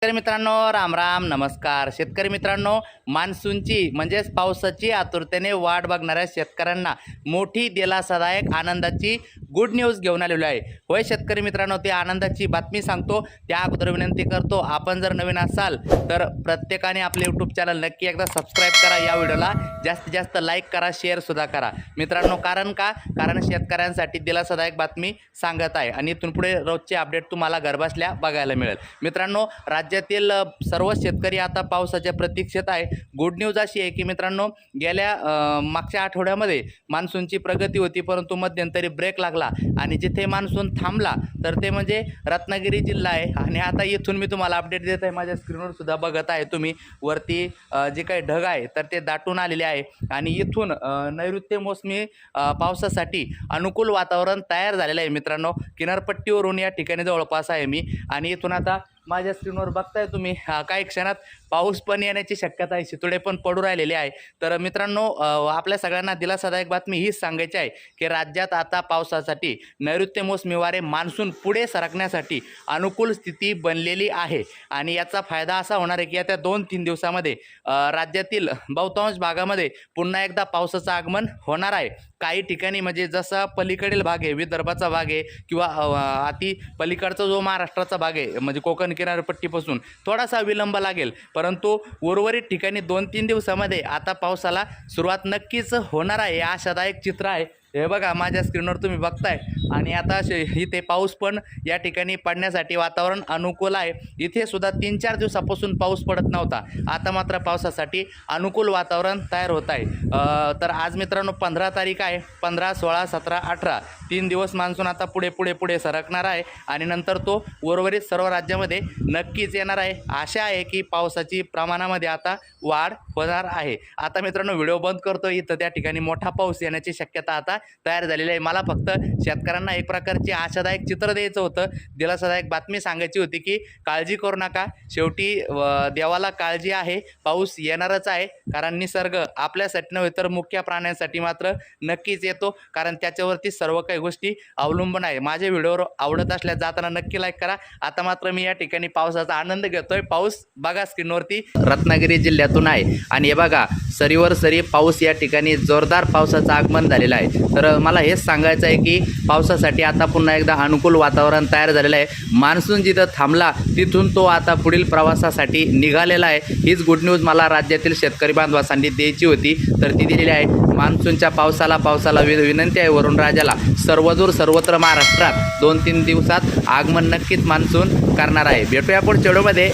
शेतकरी मित्रांनो, राम राम नमस्कार. शेतकरी मित्रांनो, मान्सूनची म्हणजेच पावसाची आतुरतेने वाट बघणाऱ्या शेतकऱ्यांना मोठी दिलासादायक आनंदाची गुड न्यूज घेऊन आलेलो आहे. होय शेतकरी मित्रांनो, ती आनंदाची बातमी सांगतो त्या अगोदर विनंती करतो, आपण जर नवीन असाल तर प्रत्येकाने आपले यूट्यूब चॅनल नक्की एकदा सबस्क्राईब करा. या व्हिडिओला जास्तीत जास्त लाईक करा, शेअर सुद्धा करा मित्रांनो. कारण शेतकऱ्यांसाठी दिलासादायक बातमी सांगत आहे आणि इथून पुढे रोजचे अपडेट तुम्हाला घरबसल्या बघायला मिळेल. मित्रांनो, राज्यातील सर्व शेतकरी आता पावसाच्या प्रतीक्षेत आहे. गुड न्यूज अशी आहे की मित्रांनो, गेल्या मागच्या आठवड्यामध्ये मान्सूनची प्रगती होती, परंतु मध्यंतरी ब्रेक लागला आणि जिथे मान्सून थांबला तर ते म्हणजे रत्नागिरी जिल्हा आहे. आणि आता इथून मी तुम्हाला अपडेट देत आहे, माझ्या स्क्रीनवर सुद्धा बघत आहे तुम्ही, वरती जे काही ढग आहे तर ते दाटून आलेले आहे आणि इथून नैऋत्य मोसमी पावसासाठी अनुकूल वातावरण तयार झालेलं आहे. मित्रांनो, किनारपट्टीवरून या ठिकाणी जवळपास आहे मी आणि इथून आता माझ्या स्क्रीनवर बघताय तुम्ही, काही क्षणात पाऊस पण येण्याची शक्यता आहे, शितोडे पण पडू राहिलेले आहे. तर मित्रांनो, आपल्या सगळ्यांना दिलासादायक बातमी हीच सांगायची आहे की राज्यात आता पावसासाठी नैऋत्य मोसमी वारे मान्सून पुढे सरकण्यासाठी अनुकूल स्थिती बनलेली आहे. आणि याचा फायदा असा होणार आहे की येत्या 2-3 दिवसामध्ये राज्यातील बहुतांश भागामध्ये पुन्हा एकदा पावसाचं आगमन होणार आहे. काही ठिकाणी म्हणजे जसा पलीकडील भाग आहे, विदर्भाचा भाग आहे किंवा अति पलीकडचा जो महाराष्ट्राचा भाग आहे म्हणजे कोकण किनारपट्टीपासून थोडासा विलंब लागेल, परंतु उर्वरित ठिकाणी 2-3 दिवसामध्ये आता पावसाला सुरुवात नक्कीच होणार आहे. आशादायक चित्र आहे. हे बघा, माझ्या स्क्रीनवर तुम्ही बघताय आणि आता इथे पाऊस पण या ठिकाणी पडण्यासाठी वातावरण अनुकूल आहे. इथे सुद्धा 3-4 दिवसापासून पाऊस पडत नव्हता, आता मात्र पावसासाठी अनुकूल वातावरण तयार होत आहे. तर आज मित्रांनो 15 तारीख आहे. 15, 16, 17, 18 3 दिवस मान्सून आता पुढे सरकणार आहे आणि नंतर तो उर्वरित सर्व राज्यामध्ये नक्कीच येणार आहे. आशा आहे की पावसाची प्रमाणामध्ये आता वाढ होणार आहे. आता मित्रांनो व्हिडिओ बंद करतो. इथं त्या ठिकाणी मोठा पाऊस येण्याची शक्यता आता तयार झालेली आहे. मला फक्त शेतकऱ्यांना एक प्रकारची आशादायक चित्र द्यायचं होतं, दिलासादायक बातमी सांगायची होती की काळजी करू नका, शेवटी देवाला काळजी आहे, पाऊस येणारच आहे. कारण निसर्ग आपल्यासाठी नव्हे तर मुख्य प्राण्यांसाठी मात्र नक्कीच येतो, कारण त्याच्यावरती सर्व काही गोष्टी अवलंबून आहे. माझे व्हिडिओ आवडत असल्यास जाताना नक्की लाईक करा. आता मात्र मी या ठिकाणी पावसाचा आनंद घेतोय. पाऊस बघा स्क्रीनवरती रत्नागिरी जिल्ह्यातून आहे आणि हे बघा सरीवर सरी पाऊस, या ठिकाणी जोरदार पावसाचं आगमन झालेलं आहे. तर मला हेच सांगायचं आहे की पावसासाठी आता पुन्हा एकदा अनुकूल वातावरण तयार झालेलं आहे. मान्सून जिथं थांबला तिथून तो आता पुढील प्रवासासाठी निघालेला आहे. हीच गुड न्यूज मला राज्यातील शेतकरी बांधवांसाठी द्यायची होती, तर ती दिलेली आहे. मान्सूनच्या पावसाला विनंती आहे वरुण राजाला, सर्वत्र महाराष्ट्रात 2-3 दिवसात आगमन नक्कीच मान्सून करणार आहे. भेटूया पुढच्या व्हिडिओमध्ये.